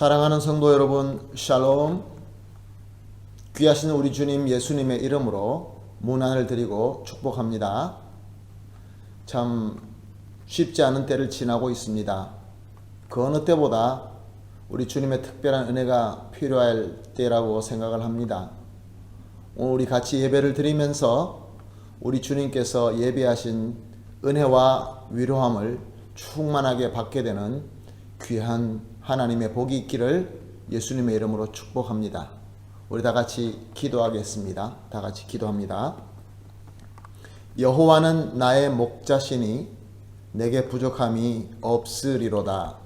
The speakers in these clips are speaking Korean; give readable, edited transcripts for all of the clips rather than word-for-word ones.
사랑하는 성도 여러분, 샬롬. 귀하신 우리 주님 예수님의 이름으로 문안을 드리고 축복합니다. 참 쉽지 않은 때를 지나고 있습니다. 그 어느 때보다 우리 주님의 특별한 은혜가 필요할 때라고 생각을 합니다. 오늘 우리 같이 예배를 드리면서 우리 주님께서 예배하신 은혜와 위로함을 충만하게 받게 되는 귀한 하나님의 복이 있기를 예수님의 이름으로 축복합니다. 우리 다 같이 기도하겠습니다. 다 같이 기도합니다. 여호와는 나의 목자시니 내게 부족함이 없으리로다.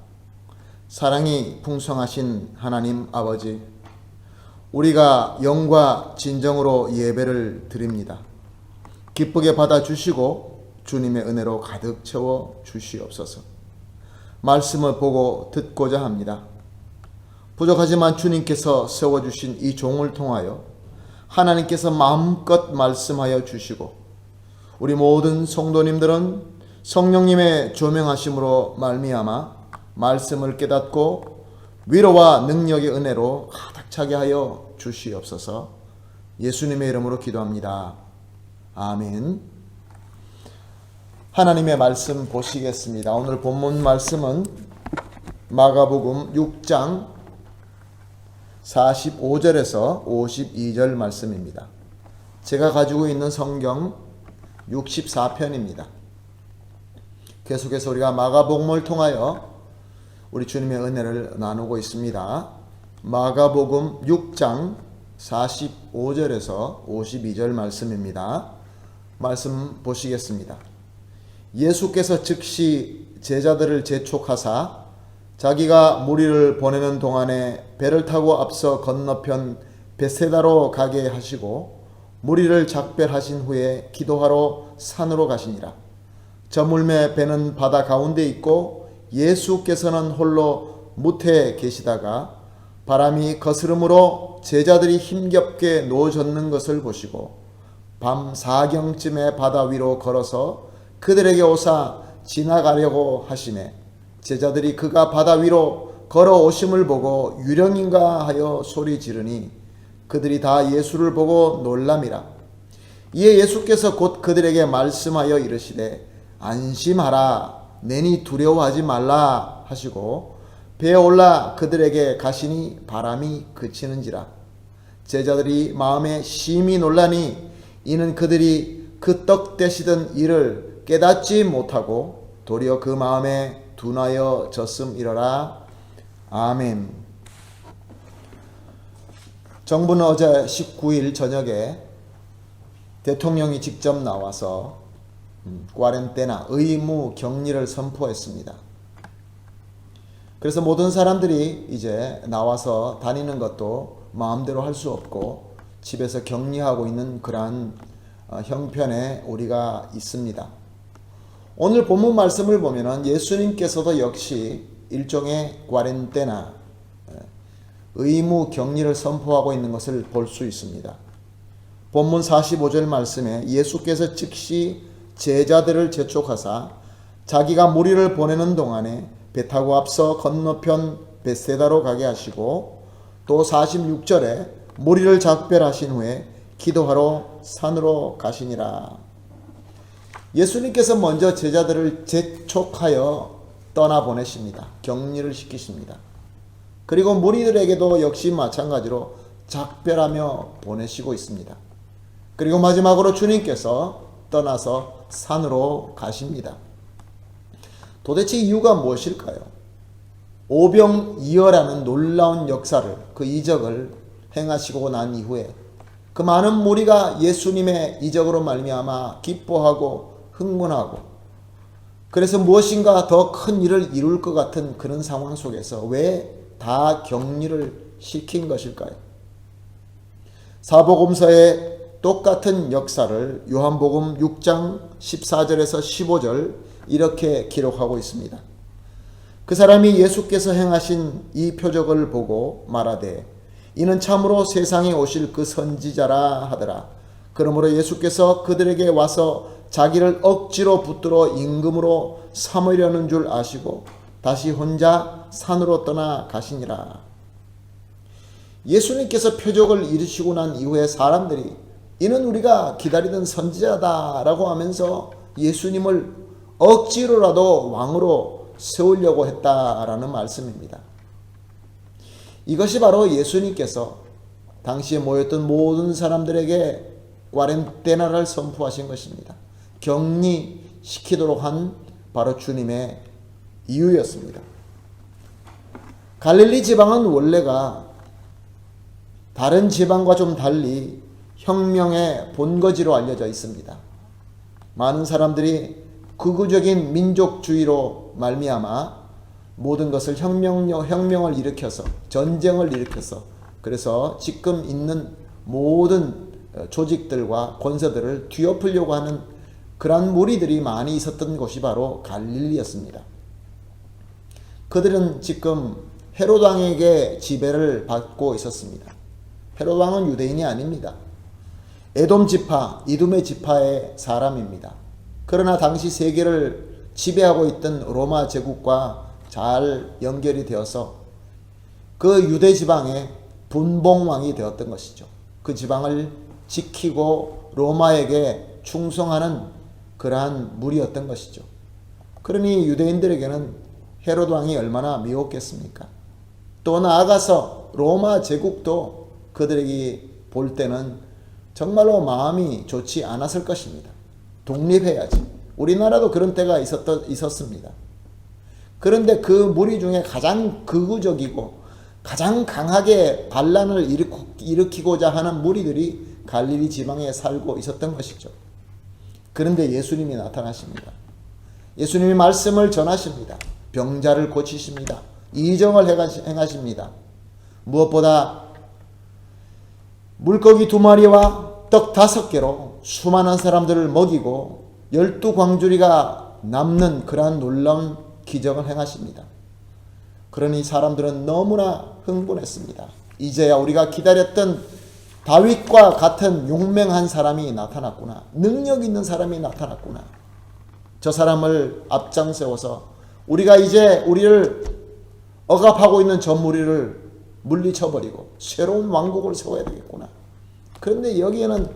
사랑이 풍성하신 하나님 아버지, 우리가 영과 진정으로 예배를 드립니다. 기쁘게 받아주시고 주님의 은혜로 가득 채워 주시옵소서. 말씀을 보고 듣고자 합니다. 부족하지만 주님께서 세워주신 이 종을 통하여 하나님께서 마음껏 말씀하여 주시고 우리 모든 성도님들은 성령님의 조명하심으로 말미암아 말씀을 깨닫고 위로와 능력의 은혜로 가득 차게 하여 주시옵소서. 예수님의 이름으로 기도합니다. 아멘. 하나님의 말씀 보시겠습니다. 오늘 본문 말씀은 마가복음 6장 45절에서 52절 말씀입니다. 제가 가지고 있는 성경 64편입니다. 계속해서 우리가 마가복음을 통하여 우리 주님의 은혜를 나누고 있습니다. 마가복음 6장 45절에서 52절 말씀입니다. 말씀 보시겠습니다. 예수께서 즉시 제자들을 재촉하사 자기가 무리를 보내는 동안에 배를 타고 앞서 건너편 벳세다로 가게 하시고 무리를 작별하신 후에 기도하러 산으로 가시니라. 저물매 배는 바다 가운데 있고 예수께서는 홀로 무태에 계시다가 바람이 거스름으로 제자들이 힘겹게 놓아졌는 것을 보시고 밤 4경쯤에 바다 위로 걸어서 그들에게 오사 지나가려고 하시매 제자들이 그가 바다 위로 걸어오심을 보고 유령인가 하여 소리 지르니 그들이 다 예수를 보고 놀람이라. 이에 예수께서 곧 그들에게 말씀하여 이르시되 안심하라, 내니 두려워하지 말라 하시고 배에 올라 그들에게 가시니 바람이 그치는지라. 제자들이 마음에 심히 놀라니 이는 그들이 그 떡 떼시던 일을 깨닫지 못하고 도리어 그 마음에 둔하여 졌음이러라. 아멘. 정부는 어제 19일 저녁에 대통령이 직접 나와서 꽈렌테나 의무 격리를 선포했습니다. 그래서 모든 사람들이 이제 나와서 다니는 것도 마음대로 할 수 없고 집에서 격리하고 있는 그러한 형편에 우리가 있습니다. 오늘 본문 말씀을 보면 예수님께서도 역시 일종의 꽈렌테나 의무 격리를 선포하고 있는 것을 볼 수 있습니다. 본문 45절 말씀에 예수께서 즉시 제자들을 재촉하사 자기가 무리를 보내는 동안에 배 타고 앞서 건너편 벳세다로 가게 하시고 또 46절에 무리를 작별하신 후에 기도하러 산으로 가시니라. 예수님께서 먼저 제자들을 재촉하여 떠나보내십니다. 격리를 시키십니다. 그리고 무리들에게도 역시 마찬가지로 작별하며 보내시고 있습니다. 그리고 마지막으로 주님께서 떠나서 산으로 가십니다. 도대체 이유가 무엇일까요? 오병이어라는 놀라운 역사를, 그 이적을 행하시고 난 이후에 그 많은 무리가 예수님의 이적으로 말미암아 기뻐하고 흥분하고 그래서 무엇인가 더 큰 일을 이룰 것 같은 그런 상황 속에서 왜 다 격리를 시킨 것일까요? 사복음서의 똑같은 역사를 요한복음 6장 14절에서 15절 이렇게 기록하고 있습니다. 그 사람이 예수께서 행하신 이 표적을 보고 말하되 이는 참으로 세상에 오실 그 선지자라 하더라. 그러므로 예수께서 그들에게 와서 자기를 억지로 붙들어 임금으로 삼으려는 줄 아시고 다시 혼자 산으로 떠나 가시니라. 예수님께서 표적을 이루시고 난 이후에 사람들이 이는 우리가 기다리던 선지자다라고 하면서 예수님을 억지로라도 왕으로 세우려고 했다라는 말씀입니다. 이것이 바로 예수님께서 당시에 모였던 모든 사람들에게 꽈렌테나를 선포하신 것입니다. 격리시키도록 한 바로 주님의 이유였습니다. 갈릴리 지방은 원래가 다른 지방과 좀 달리 혁명의 본거지로 알려져 있습니다. 많은 사람들이 극우적인 민족주의로 말미암아 모든 것을 혁명을 일으켜서 전쟁을 일으켜서 그래서 지금 있는 모든 조직들과 권세들을 뒤엎으려고 하는 그러한 무리들이 많이 있었던 곳이 바로 갈릴리였습니다. 그들은 지금 헤롯 왕에게 지배를 받고 있었습니다. 헤롯 왕은 유대인이 아닙니다. 에돔 지파, 이둠의 지파의 사람입니다. 그러나 당시 세계를 지배하고 있던 로마 제국과 잘 연결이 되어서 그 유대 지방의 분봉왕이 되었던 것이죠. 그 지방을 지키고 로마에게 충성하는 그러한 무리였던 것이죠. 그러니 유대인들에게는 헤롯 왕이 얼마나 미웠겠습니까? 또 나아가서 로마 제국도 그들에게 볼 때는 정말로 마음이 좋지 않았을 것입니다. 독립해야지. 우리나라도 그런 때가 있었습니다. 그런데 그 무리 중에 가장 극우적이고 가장 강하게 반란을 일으키고자 하는 무리들이 갈릴리 지방에 살고 있었던 것이죠. 그런데 예수님이 나타나십니다. 예수님이 말씀을 전하십니다. 병자를 고치십니다. 이정을 행하십니다. 무엇보다 물고기 2마리와 떡 5개로 수많은 사람들을 먹이고 12광주리가 남는 그러한 놀라운 기적을 행하십니다. 그러니 사람들은 너무나 흥분했습니다. 이제야 우리가 기다렸던 다윗과 같은 용맹한 사람이 나타났구나. 능력 있는 사람이 나타났구나. 저 사람을 앞장세워서 우리가 이제 우리를 억압하고 있는 저 무리를 물리쳐버리고 새로운 왕국을 세워야 되겠구나. 그런데 여기에는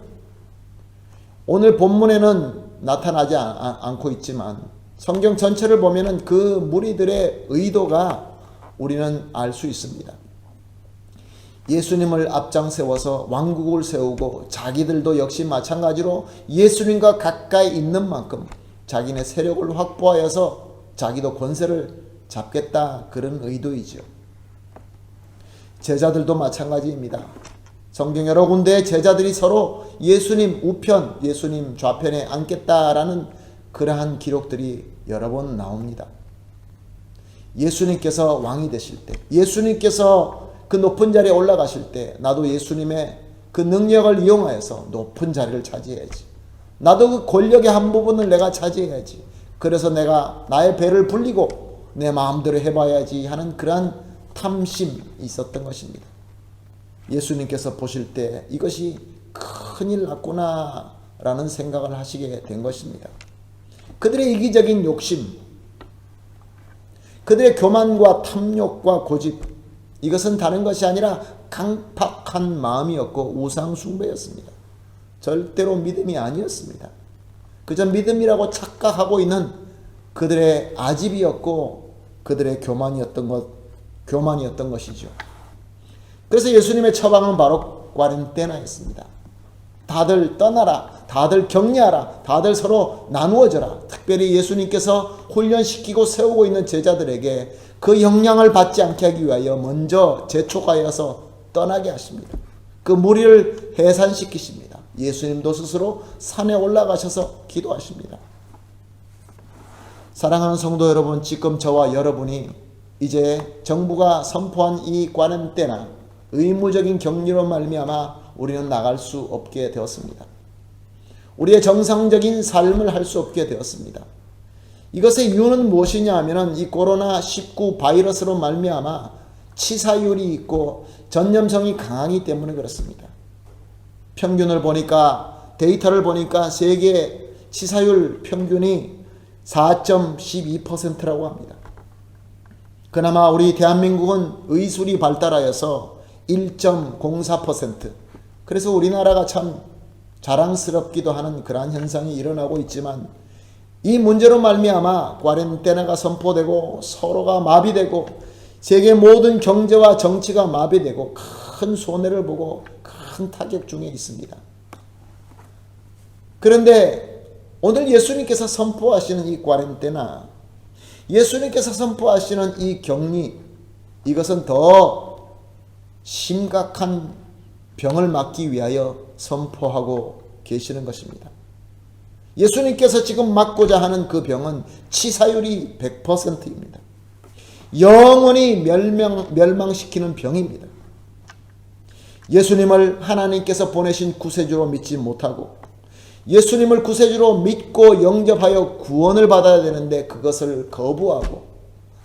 오늘 본문에는 나타나지 않고 있지만 성경 전체를 보면은 그 무리들의 의도가 우리는 알 수 있습니다. 예수님을 앞장세워서 왕국을 세우고 자기들도 역시 마찬가지로 예수님과 가까이 있는 만큼 자기네 세력을 확보하여서 자기도 권세를 잡겠다 그런 의도이죠. 제자들도 마찬가지입니다. 성경 여러 군데에 제자들이 서로 예수님 우편, 예수님 좌편에 앉겠다라는 그러한 기록들이 여러 번 나옵니다. 예수님께서 왕이 되실 때, 예수님께서 그 높은 자리에 올라가실 때 나도 예수님의 그 능력을 이용하여서 높은 자리를 차지해야지. 나도 그 권력의 한 부분을 내가 차지해야지. 그래서 내가 나의 배를 불리고 내 마음대로 해봐야지 하는 그러한 탐심이 있었던 것입니다. 예수님께서 보실 때 이것이 큰일 났구나 라는 생각을 하시게 된 것입니다. 그들의 이기적인 욕심, 그들의 교만과 탐욕과 고집, 이것은 다른 것이 아니라 강팍한 마음이었고 우상 숭배였습니다. 절대로 믿음이 아니었습니다. 그저 믿음이라고 착각하고 있는 그들의 아집이었고 그들의 교만이었던 것이죠. 그래서 예수님의 처방은 바로 꽈렌테나였습니다. 다들 떠나라, 다들 격리하라, 다들 서로 나누어져라. 특별히 예수님께서 훈련시키고 세우고 있는 제자들에게 그 영향을 받지 않게 하기 위하여 먼저 재촉하여서 떠나게 하십니다. 그 무리를 해산시키십니다. 예수님도 스스로 산에 올라가셔서 기도하십니다. 사랑하는 성도 여러분, 지금 저와 여러분이 이제 정부가 선포한 이 꽈렌테나, 의무적인 격리로 말미암아 우리는 나갈 수 없게 되었습니다. 우리의 정상적인 삶을 할 수 없게 되었습니다. 이것의 이유는 무엇이냐 하면은 이 코로나19 바이러스로 말미암아 치사율이 있고 전염성이 강하기 때문에 그렇습니다. 평균을 보니까, 데이터를 보니까 세계 치사율 평균이 4.12%라고 합니다. 그나마 우리 대한민국은 의술이 발달하여서 1.04%. 그래서 우리나라가 참 자랑스럽기도 하는 그러한 현상이 일어나고 있지만, 이 문제로 말미암아 꽈렌테나가 선포되고 서로가 마비되고 세계 모든 경제와 정치가 마비되고 큰 손해를 보고 큰 타격 중에 있습니다. 그런데 오늘 예수님께서 선포하시는 이 꽈렌테나, 예수님께서 선포하시는 이 격리, 이것은 더 심각한 병을 막기 위하여 선포하고 계시는 것입니다. 예수님께서 지금 막고자 하는 그 병은 치사율이 100%입니다. 영원히 멸망시키는 병입니다. 예수님을 하나님께서 보내신 구세주로 믿지 못하고 예수님을 구세주로 믿고 영접하여 구원을 받아야 되는데 그것을 거부하고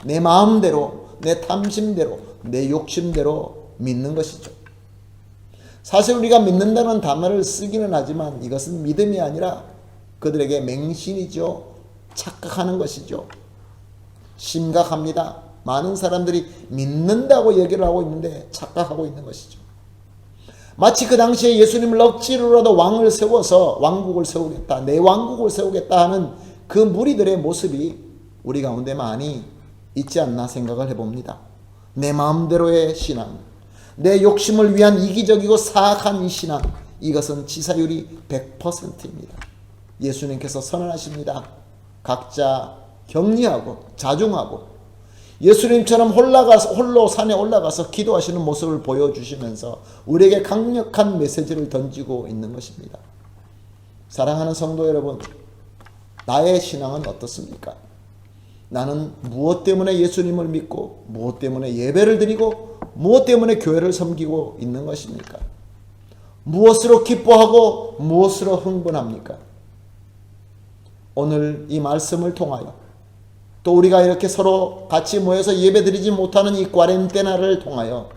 내 마음대로, 내 탐심대로, 내 욕심대로 믿는 것이죠. 사실 우리가 믿는다는 단어를 쓰기는 하지만 이것은 믿음이 아니라 그들에게 맹신이죠. 착각하는 것이죠. 심각합니다. 많은 사람들이 믿는다고 얘기를 하고 있는데 착각하고 있는 것이죠. 마치 그 당시에 예수님을 억지로라도 왕을 세워서 왕국을 세우겠다, 내 왕국을 세우겠다 하는 그 무리들의 모습이 우리 가운데 많이 있지 않나 생각을 해봅니다. 내 마음대로의 신앙, 내 욕심을 위한 이기적이고 사악한 이 신앙, 이것은 치사율이 100%입니다. 예수님께서 선언하십니다. 각자 격리하고 자중하고 예수님처럼 홀로 산에 올라가서 기도하시는 모습을 보여주시면서 우리에게 강력한 메시지를 던지고 있는 것입니다. 사랑하는 성도 여러분, 나의 신앙은 어떻습니까? 나는 무엇 때문에 예수님을 믿고 무엇 때문에 예배를 드리고 무엇 때문에 교회를 섬기고 있는 것입니까? 무엇으로 기뻐하고 무엇으로 흥분합니까? 오늘 이 말씀을 통하여 또 우리가 이렇게 서로 같이 모여서 예배드리지 못하는 이 꽈렌테나를 통하여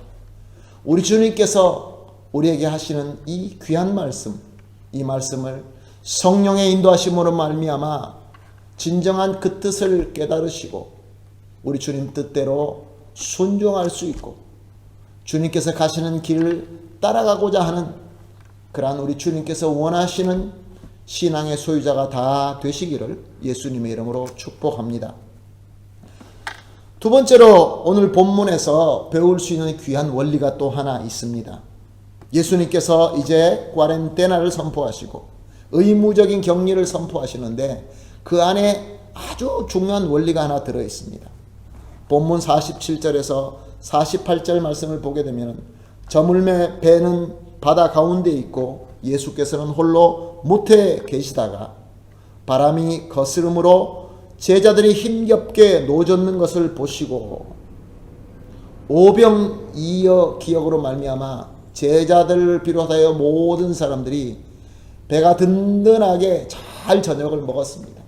우리 주님께서 우리에게 하시는 이 귀한 말씀, 이 말씀을 성령의 인도하심으로 말미암아 진정한 그 뜻을 깨달으시고 우리 주님 뜻대로 순종할 수 있고 주님께서 가시는 길을 따라가고자 하는 그러한 우리 주님께서 원하시는 신앙의 소유자가 다 되시기를 예수님의 이름으로 축복합니다. 두 번째로 오늘 본문에서 배울 수 있는 귀한 원리가 또 하나 있습니다. 예수님께서 이제 꽈렌테나를 선포하시고 의무적인 격리를 선포하시는데 그 안에 아주 중요한 원리가 하나 들어 있습니다. 본문 47절에서 48절 말씀을 보게 되면 저물매 배는 바다 가운데 있고 예수께서는 홀로 못에 계시다가 바람이 거스름으로 제자들이 힘겹게 노젓는 것을 보시고 오병이어 기억으로 말미암아 제자들을 비롯하여 모든 사람들이 배가 든든하게 잘 저녁을 먹었습니다.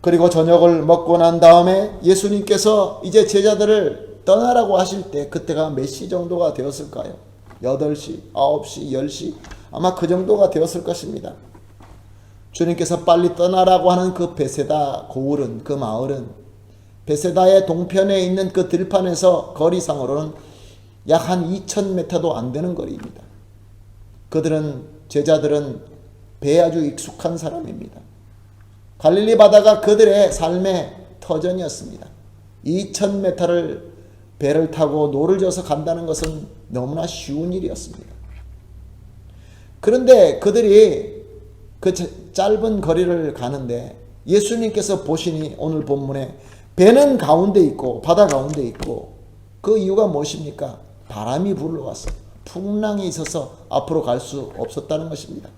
그리고 저녁을 먹고 난 다음에 예수님께서 이제 제자들을 떠나라고 하실 때 그때가 몇 시 정도가 되었을까요? 8시, 9시, 10시 아마 그 정도가 되었을 것입니다. 주님께서 빨리 떠나라고 하는 그 베세다 고을은, 그 마을은 베세다의 동편에 있는 그 들판에서 거리상으로는 약 한 2000m도 안 되는 거리입니다. 제자들은 배에 아주 익숙한 사람입니다. 갈릴리 바다가 그들의 삶의 터전이었습니다. 2000m를 배를 타고 노를 져서 간다는 것은 너무나 쉬운 일이었습니다. 그런데 그들이 그 짧은 거리를 가는데 예수님께서 보시니 오늘 본문에 배는 가운데 있고 바다 가운데 있고 그 이유가 무엇입니까? 바람이 불러와서 풍랑이 있어서 앞으로 갈 수 없었다는 것입니다.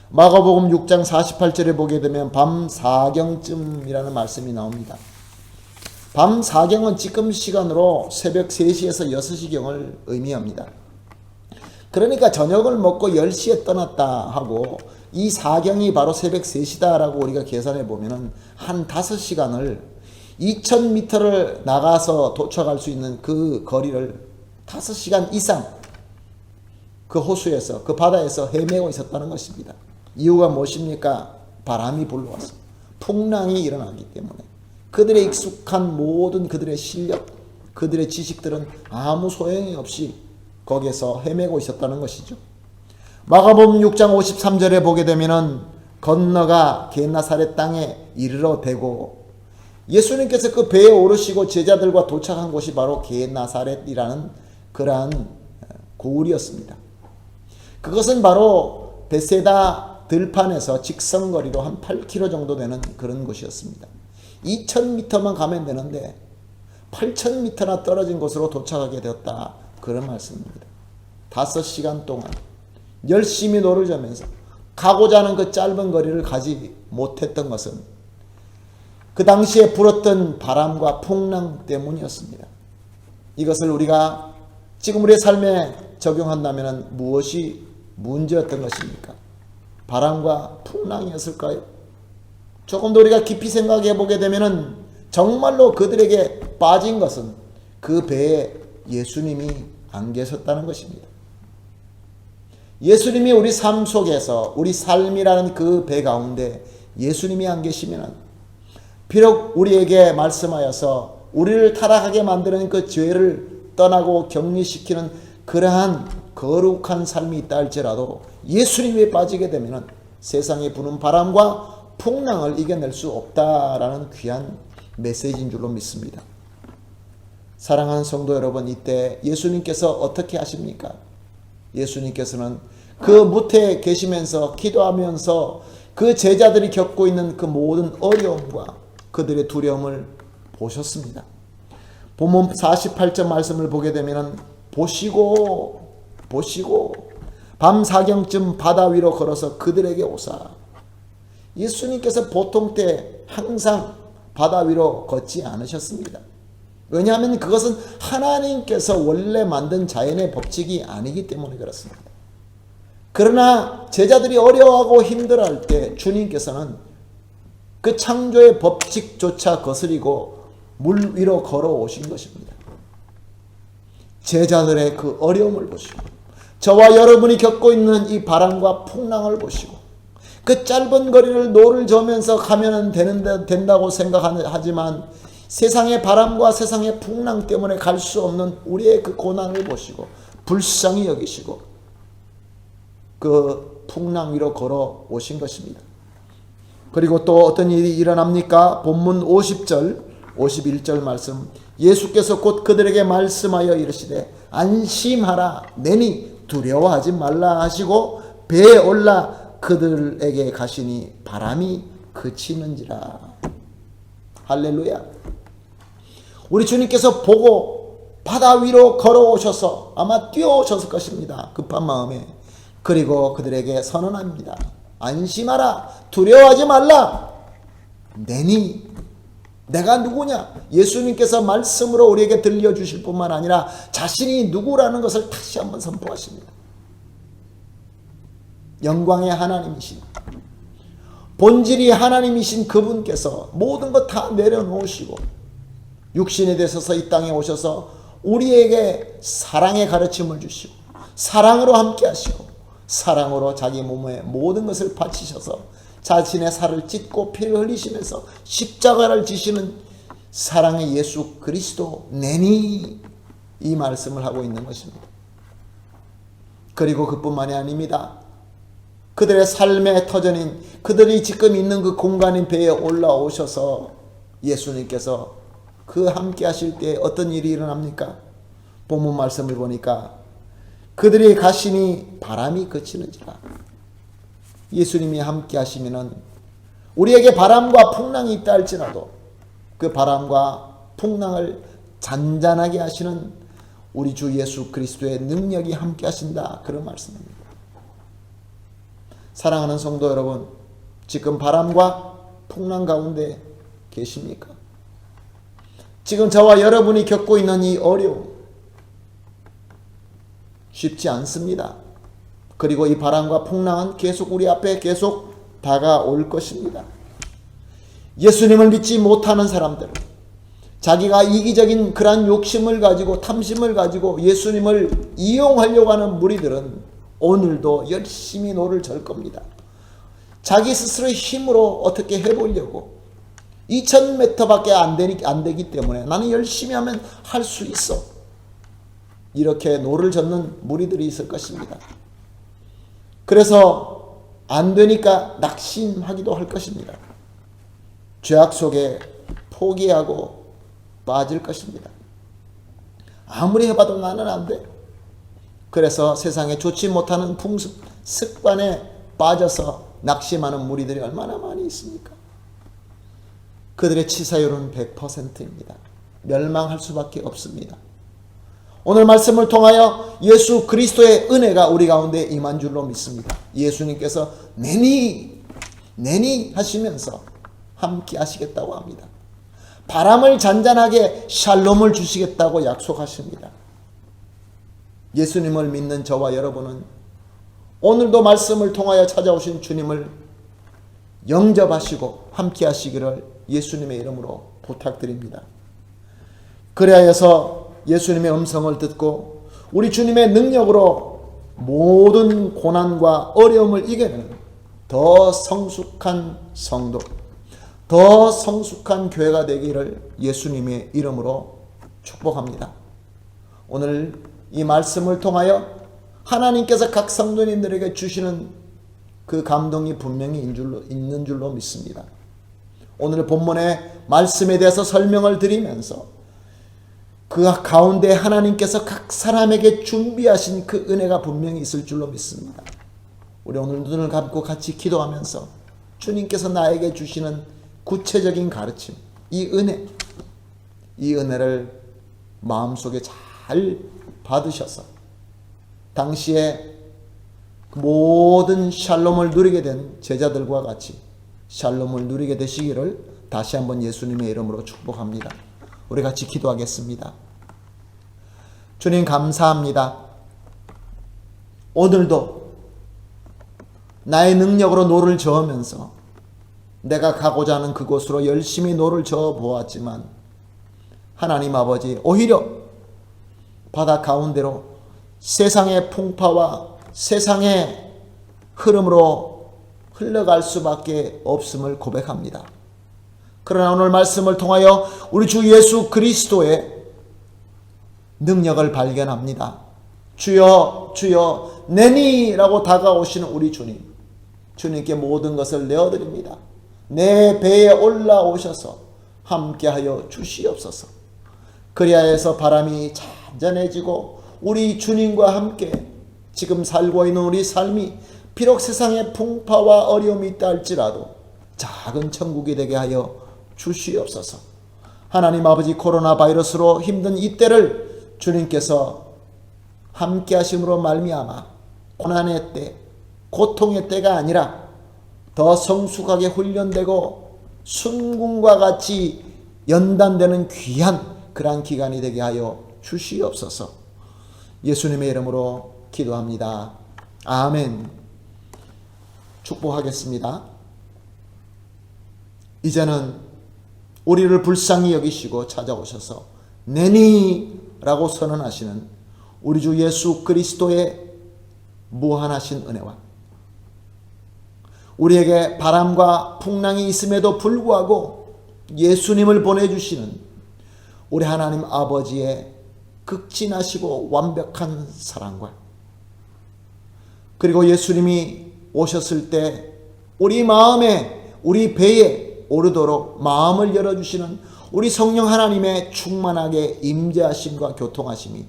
마가복음 6장 48절에 보게 되면 밤 4경쯤이라는 말씀이 나옵니다. 밤 4경은 지금 시간으로 새벽 3시에서 6시경을 의미합니다. 그러니까 저녁을 먹고 10시에 떠났다 하고 이 4경이 바로 새벽 3시다라고 우리가 계산해 보면 한 5시간을 2000m를 나가서 도착할 수 있는 그 거리를 5시간 이상 그 호수에서 그 바다에서 헤매고 있었다는 것입니다. 이유가 무엇입니까? 바람이 불러와서 풍랑이 일어나기 때문에 그들의 익숙한 모든 그들의 실력, 그들의 지식들은 아무 소용이 없이 거기에서 헤매고 있었다는 것이죠. 마가복음 6장 53절에 보게 되면은 건너가 겟네사렛 땅에 이르러 대고, 예수님께서 그 배에 오르시고 제자들과 도착한 곳이 바로 겟네사렛이라는 그러한 고을이었습니다. 그것은 바로 베세다 들판에서 직선거리로 한 8km 정도 되는 그런 곳이었습니다. 2000m만 가면 되는데 8000m나 떨어진 곳으로 도착하게 되었다, 그런 말씀입니다. 5시간 동안 열심히 노를 저면서 가고자 하는 그 짧은 거리를 가지 못했던 것은 그 당시에 불었던 바람과 풍랑 때문이었습니다. 이것을 우리가 지금 우리의 삶에 적용한다면 무엇이 문제였던 것입니까? 바람과 풍랑이었을까요? 조금 더 우리가 깊이 생각해 보게 되면 정말로 그들에게 빠진 것은 그 배에 예수님이 안 계셨다는 것입니다. 예수님이 우리 삶 속에서, 우리 삶이라는 그 배 가운데 예수님이 안 계시면, 비록 우리에게 말씀하여서 우리를 타락하게 만드는 그 죄를 떠나고 격리시키는 그러한 거룩한 삶이 있다 할지라도 예수님에 빠지게 되면 세상에 부는 바람과 풍랑을 이겨낼 수 없다라는 귀한 메시지인 줄로 믿습니다. 사랑하는 성도 여러분, 이때 예수님께서 어떻게 하십니까? 예수님께서는 그 무태에 계시면서 기도하면서 그 제자들이 겪고 있는 그 모든 어려움과 그들의 두려움을 보셨습니다. 본문 48절 말씀을 보게 되면 보시고 밤 사경쯤 바다 위로 걸어서 그들에게 오사. 예수님께서 보통 때 항상 바다 위로 걷지 않으셨습니다. 왜냐하면 그것은 하나님께서 원래 만든 자연의 법칙이 아니기 때문에 그렇습니다. 그러나 제자들이 어려워하고 힘들어할 때 주님께서는 그 창조의 법칙조차 거스리고 물 위로 걸어오신 것입니다. 제자들의 그 어려움을 보시고 저와 여러분이 겪고 있는 이 바람과 풍랑을 보시고 그 짧은 거리를 노를 저으면서 가면 된다고 생각하지만 세상의 바람과 세상의 풍랑 때문에 갈 수 없는 우리의 그 고난을 보시고 불쌍히 여기시고 그 풍랑 위로 걸어오신 것입니다. 그리고 또 어떤 일이 일어납니까? 본문 50절 51절 말씀, 예수께서 곧 그들에게 말씀하여 이르시되 안심하라, 내니 두려워하지 말라 하시고 배에 올라 그들에게 가시니 바람이 그치는지라. 할렐루야. 우리 주님께서 보고 바다 위로 걸어오셔서 아마 뛰어오셨을 것입니다. 급한 마음에. 그리고 그들에게 선언합니다. 안심하라, 두려워하지 말라. 내니, 내가 누구냐? 예수님께서 말씀으로 우리에게 들려주실 뿐만 아니라 자신이 누구라는 것을 다시 한번 선포하십니다. 영광의 하나님이신, 본질이 하나님이신 그분께서 모든 것 다 내려놓으시고 육신이 되셔서 이 땅에 오셔서 우리에게 사랑의 가르침을 주시고 사랑으로 함께 하시고 사랑으로 자기 몸의 모든 것을 바치셔서 자신의 살을 찢고 피를 흘리시면서 십자가를 지시는 사랑의 예수 그리스도, 내니, 이 말씀을 하고 있는 것입니다. 그리고 그뿐만이 아닙니다. 그들의 삶의 터전인, 그들이 지금 있는 그 공간인 배에 올라오셔서 예수님께서 그 함께 하실 때 어떤 일이 일어납니까? 본문 말씀을 보니까 그들이 가시니 바람이 그치는지라. 예수님이 함께 하시면은 우리에게 바람과 풍랑이 있다 할지라도 그 바람과 풍랑을 잔잔하게 하시는 우리 주 예수 그리스도의 능력이 함께 하신다, 그런 말씀입니다. 사랑하는 성도 여러분, 지금 바람과 풍랑 가운데 계십니까? 지금 저와 여러분이 겪고 있는 이 어려움 쉽지 않습니다. 그리고 이 바람과 풍랑은 계속 우리 앞에 계속 다가올 것입니다. 예수님을 믿지 못하는 사람들, 자기가 이기적인 그러한 욕심을 가지고 탐심을 가지고 예수님을 이용하려고 하는 무리들은 오늘도 열심히 노를 절 겁니다. 자기 스스로의 힘으로 어떻게 해보려고, 2000m밖에 안 되기 때문에 나는 열심히 하면 할 수 있어. 이렇게 노를 젓는 무리들이 있을 것입니다. 그래서 안 되니까 낙심하기도 할 것입니다. 죄악 속에 포기하고 빠질 것입니다. 아무리 해봐도 나는 안 돼. 그래서 세상에 좋지 못하는 풍습, 습관에 빠져서 낙심하는 무리들이 얼마나 많이 있습니까? 그들의 치사율은 100%입니다. 멸망할 수밖에 없습니다. 오늘 말씀을 통하여 예수 그리스도의 은혜가 우리 가운데 임한 줄로 믿습니다. 예수님께서 내니 하시면서 함께 하시겠다고 합니다. 바람을 잔잔하게 샬롬을 주시겠다고 약속하십니다. 예수님을 믿는 저와 여러분은 오늘도 말씀을 통하여 찾아오신 주님을 영접하시고 함께 하시기를 예수님의 이름으로 부탁드립니다. 그리하여서 예수님의 음성을 듣고 우리 주님의 능력으로 모든 고난과 어려움을 이겨내는 더 성숙한 성도, 더 성숙한 교회가 되기를 예수님의 이름으로 축복합니다. 오늘 이 말씀을 통하여 하나님께서 각 성도님들에게 주시는 그 감동이 분명히 있는 줄로 믿습니다. 오늘 본문의 말씀에 대해서 설명을 드리면서 그 가운데 하나님께서 각 사람에게 준비하신 그 은혜가 분명히 있을 줄로 믿습니다. 우리 오늘 눈을 감고 같이 기도하면서 주님께서 나에게 주시는 구체적인 가르침, 이 은혜를 마음속에 잘 받으셔서 당시에 모든 샬롬을 누리게 된 제자들과 같이 샬롬을 누리게 되시기를 다시 한번 예수님의 이름으로 축복합니다. 우리 같이 기도하겠습니다. 주님 감사합니다. 오늘도 나의 능력으로 노를 저으면서 내가 가고자 하는 그곳으로 열심히 노를 저어 보았지만 하나님 아버지, 오히려 바다 가운데로 세상의 풍파와 세상의 흐름으로 흘러갈 수밖에 없음을 고백합니다. 그러나 오늘 말씀을 통하여 우리 주 예수 그리스도의 능력을 발견합니다. 주여 주여 내니라고 다가오시는 우리 주님, 주님께 모든 것을 내어드립니다. 내 배에 올라오셔서 함께하여 주시옵소서. 그리하여서 바람이 잔잔해지고 우리 주님과 함께 지금 살고 있는 우리 삶이 비록 세상에 풍파와 어려움이 있다 할지라도 작은 천국이 되게 하여 주시옵소서. 하나님 아버지, 코로나 바이러스로 힘든 이때를 주님께서 함께 하심으로 말미암아 고난의 때, 고통의 때가 아니라 더 성숙하게 훈련되고 순궁과 같이 연단되는 귀한 그러한 기간이 되게 하여 주시옵소서. 예수님의 이름으로 기도합니다. 아멘. 축복하겠습니다. 이제는 우리를 불쌍히 여기시고 찾아오셔서 내니라고 선언하시는 우리 주 예수 그리스도의 무한하신 은혜와 우리에게 바람과 풍랑이 있음에도 불구하고 예수님을 보내주시는 우리 하나님 아버지의 극진하시고 완벽한 사랑과 그리고 예수님이 오셨을 때 우리 마음에, 우리 배에 오르도록 마음을 열어주시는 우리 성령 하나님의 충만하게 임재하심과 교통하심이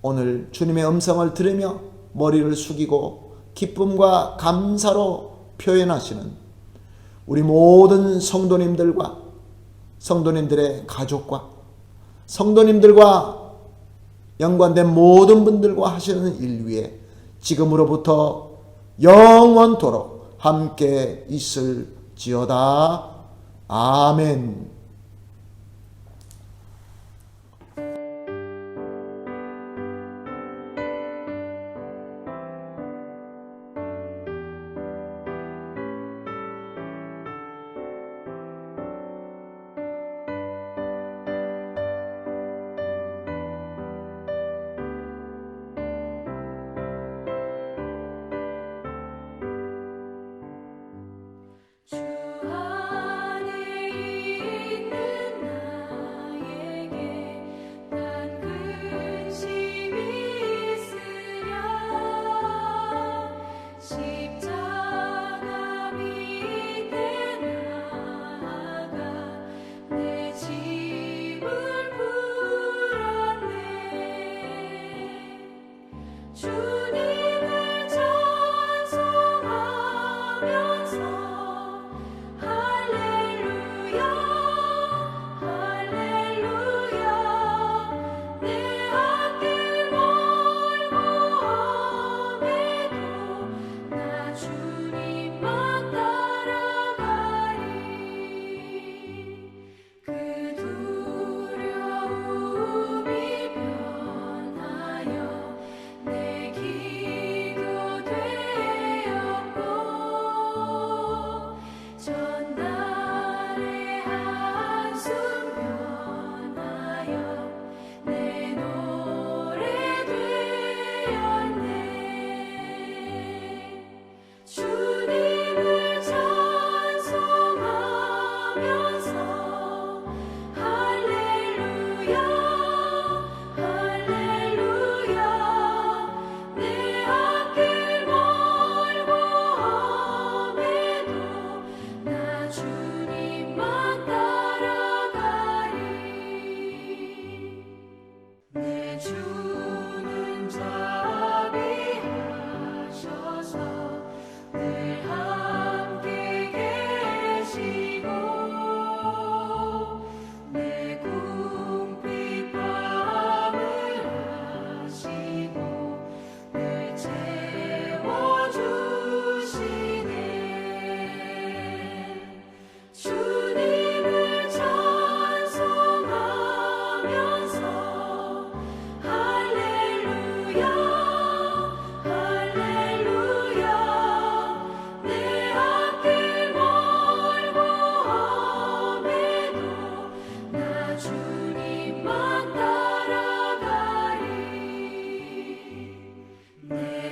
오늘 주님의 음성을 들으며 머리를 숙이고 기쁨과 감사로 표현하시는 우리 모든 성도님들과 성도님들의 가족과 성도님들과 연관된 모든 분들과 하시는 일 위에 지금으로부터 영원토록 함께 있을지어다. 아멘. 주 안에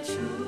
주